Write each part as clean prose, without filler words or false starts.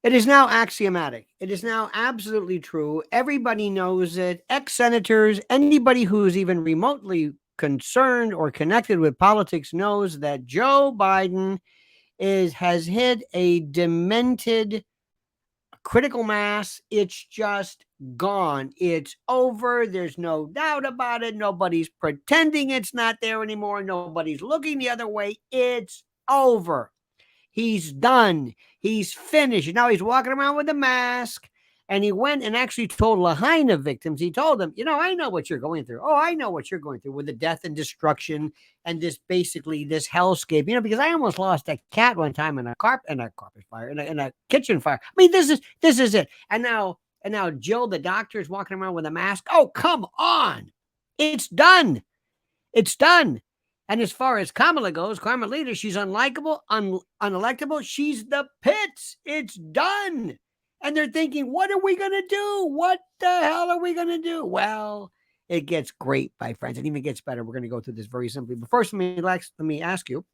It is now axiomatic. It is now absolutely true. Everybody knows it. Ex-senators, anybody who's even remotely concerned or connected with politics knows that Joe Biden has hit a demented critical mass. It's just gone. It's over. There's no doubt about it. Nobody's pretending it's not there anymore. Nobody's looking the other way. It's over. He's done. He's finished. Now he's walking around with a mask. And he went and actually told Lahaina victims, he told them, I know what you're going through. Oh, I know what you're going through with the death and destruction and this hellscape, because I almost lost a cat one time in a carpet fire, in a kitchen fire. I mean, this is it. And now Jill, the doctor, is walking around with a mask. Oh, come on. It's done. It's done. And as far as Kamala goes, Kamala leader, she's unlikable, unelectable. She's the pits. It's done. And they're thinking, what are we going to do? What the hell are we going to do? Well, it gets great, my friends. It even gets better. We're going to go through this very simply. But first, let me ask you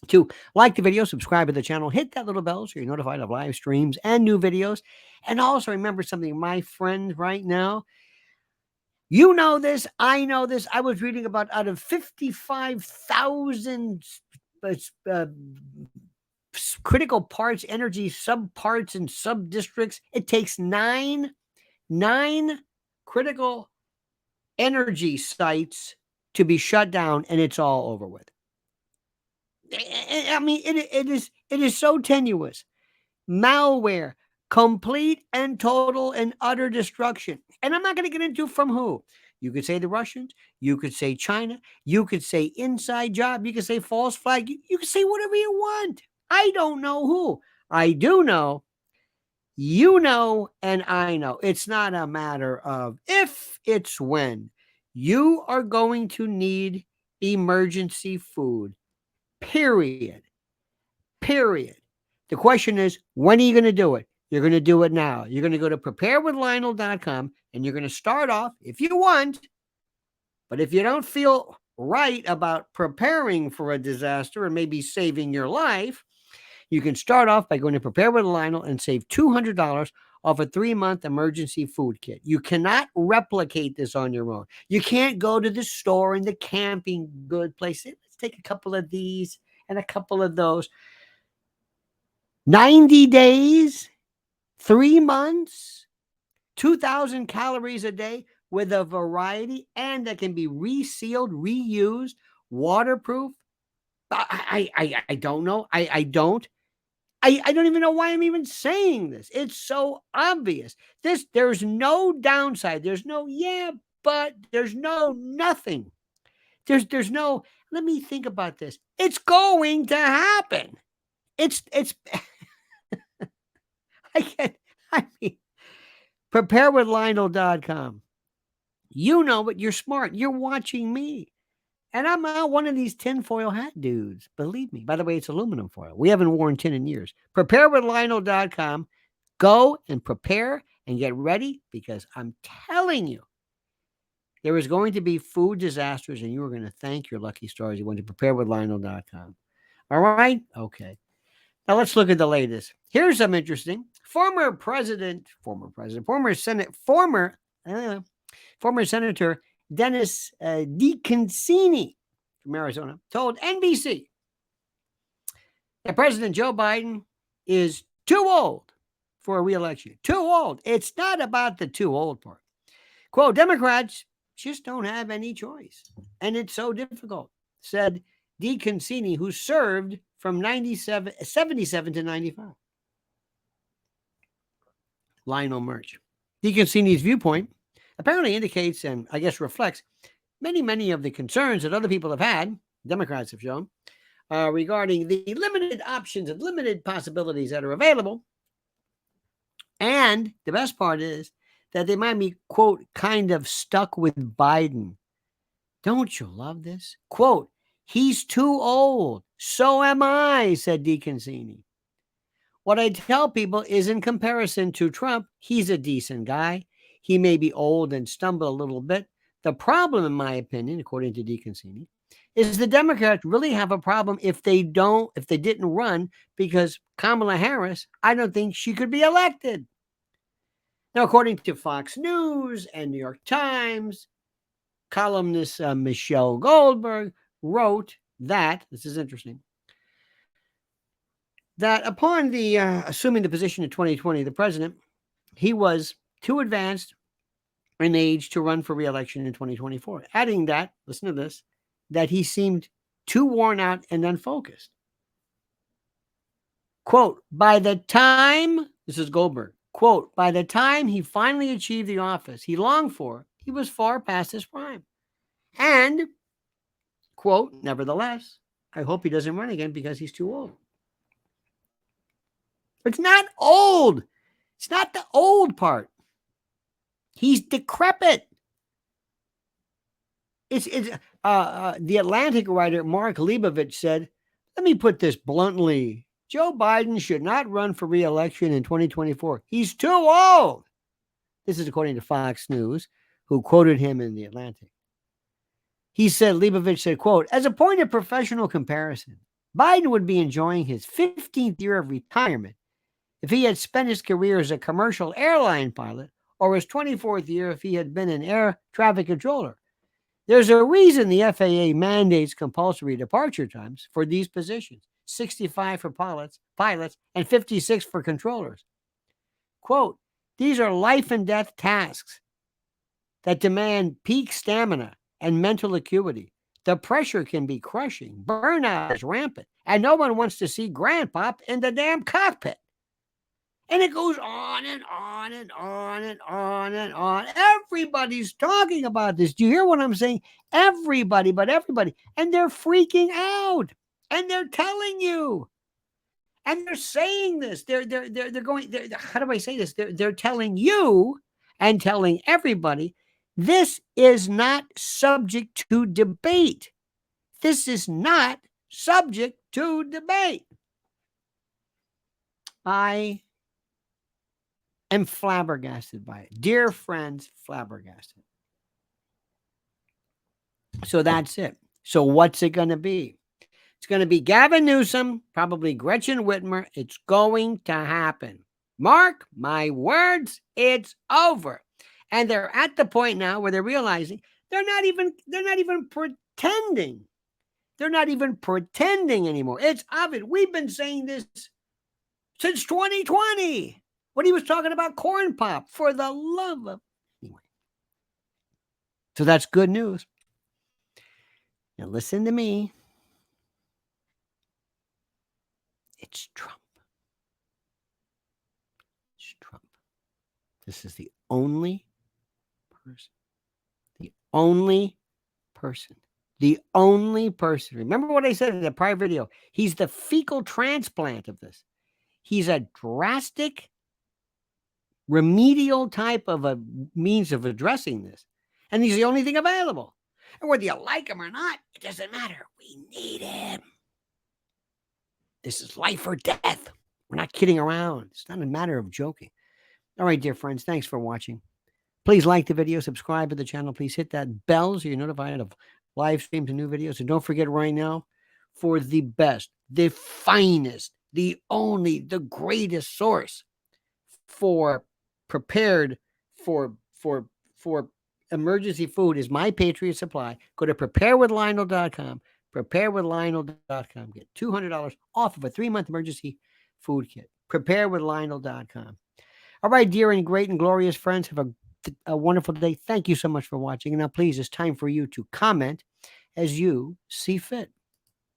to like the video, subscribe to the channel, hit that little bell so you're notified of live streams and new videos. And also remember something, my friends, right now. You know this. I know this. I was reading about out of 55,000 critical parts, energy subparts and subdistricts. It takes nine critical energy sites to be shut down, and it's all over with. I mean, it is so tenuous. Malware, complete and total and utter destruction. And I'm not going to get into from who. You could say the Russians. You could say China. You could say inside job. You could say false flag. You could say whatever you want. I don't know who. I do know, you know, and I know. It's not a matter of if, it's when. You are going to need emergency food. Period. Period. The question is, when are you going to do it? You're going to do it now. You're going to go to preparewithlionel.com and you're going to start off if you want. But if you don't feel right about preparing for a disaster and maybe saving your life, you can start off by going to Prepare with Lionel and save $200 off a 3-month emergency food kit. You cannot replicate this on your own. You can't go to the store in the camping good place. Let's take a couple of these and a couple of those. 90 days, 3 months, 2,000 calories a day with a variety, and that can be resealed, reused, waterproof. I don't know. I don't even know why I'm even saying this. It's so obvious. There's no downside. There's no, but there's no nothing. There's no, let me think about this. It's going to happen. It's preparewithlionel.com. You know it. You're smart. You're watching me. And I'm not one of these tinfoil hat dudes. Believe me. By the way, it's aluminum foil. We haven't worn tin in years. Preparewithlionel.com. Go and prepare and get ready, because I'm telling you, there is going to be food disasters, and you are going to thank your lucky stars you went to preparewithlionel.com. All right? Okay. Now let's look at the latest. Here's some interesting. Former Senator Dennis DeConcini from Arizona told NBC that President Joe Biden is too old for a reelection. Too old. It's not about the too old part. Quote, Democrats just don't have any choice. And it's so difficult, said DeConcini, who served from 77 to 95. Lionel Merch. DeConcini's viewpoint apparently indicates and I guess reflects many of the concerns that other people have had, Democrats have shown, regarding the limited options and limited possibilities that are available. And the best part is that they might be, quote, kind of stuck with Biden. Don't you love this? Quote, he's too old. So am I, said DeConcini. What I tell people is, in comparison to Trump, he's a decent guy. He may be old and stumble a little bit. The problem, in my opinion, according to DeConcini, is the Democrats really have a problem if they didn't run, because Kamala Harris, I don't think she could be elected. Now, according to Fox News and New York Times, columnist Michelle Goldberg wrote that, this is interesting, that upon the assuming the position in 2020, the president, he was too advanced in age to run for re-election in 2024. Adding that, listen to this, that he seemed too worn out and unfocused. Quote, by the time, this is Goldberg, quote, by the time he finally achieved the office he longed for, he was far past his prime. And, quote, nevertheless, I hope he doesn't run again because he's too old. It's not old. It's not the old part. He's decrepit. The Atlantic writer Mark Leibovich said, let me put this bluntly. Joe Biden should not run for re-election in 2024. He's too old. This is according to Fox News, who quoted him in the Atlantic. He said, Leibovich said, quote, as a point of professional comparison, Biden would be enjoying his 15th year of retirement if he had spent his career as a commercial airline pilot, or his 24th year if he had been an air traffic controller. There's a reason the FAA mandates compulsory departure times for these positions, 65 for pilots, and 56 for controllers. Quote, these are life and death tasks that demand peak stamina and mental acuity. The pressure can be crushing. Burnout is rampant, and no one wants to see grandpop in the damn cockpit. And it goes on and on and on and on and on. Everybody's talking about this. Do you hear what I'm saying? Everybody, but everybody. And they're freaking out. And they're telling you. And they're saying this. They're going, how do I say this? They're telling you and telling everybody, this is not subject to debate. This is not subject to debate. I am flabbergasted by it. Dear friends, flabbergasted. So that's it. So what's it going to be? It's going to be Gavin Newsom, probably Gretchen Whitmer. It's going to happen. Mark my words, it's over. And they're at the point now where they're realizing they're not even pretending. They're not even pretending anymore. It's obvious. We've been saying this since 2020. When he was talking about corn pop, for the love of... Anyway. So that's good news. Now listen to me. It's Trump. It's Trump. This is the only person. The only person. The only person. Remember what I said in the prior video. He's the fecal transplant of this. He's a drastic remedial type of a means of addressing this. And he's the only thing available. And whether you like him or not, it doesn't matter. We need him. This is life or death. We're not kidding around. It's not a matter of joking. All right, dear friends, thanks for watching. Please like the video, subscribe to the channel. Please hit that bell so you're notified of live streams and new videos. And don't forget right now, for the best, the finest, the only, the greatest source for prepared for emergency food is My Patriot Supply. Go to preparewithlionel.com. Preparewithlionel.com. Get $200 off of a 3-month emergency food kit. Preparewithlionel.com. All right, dear and great and glorious friends, have a wonderful day. Thank you so much for watching. And now, please, it's time for you to comment as you see fit.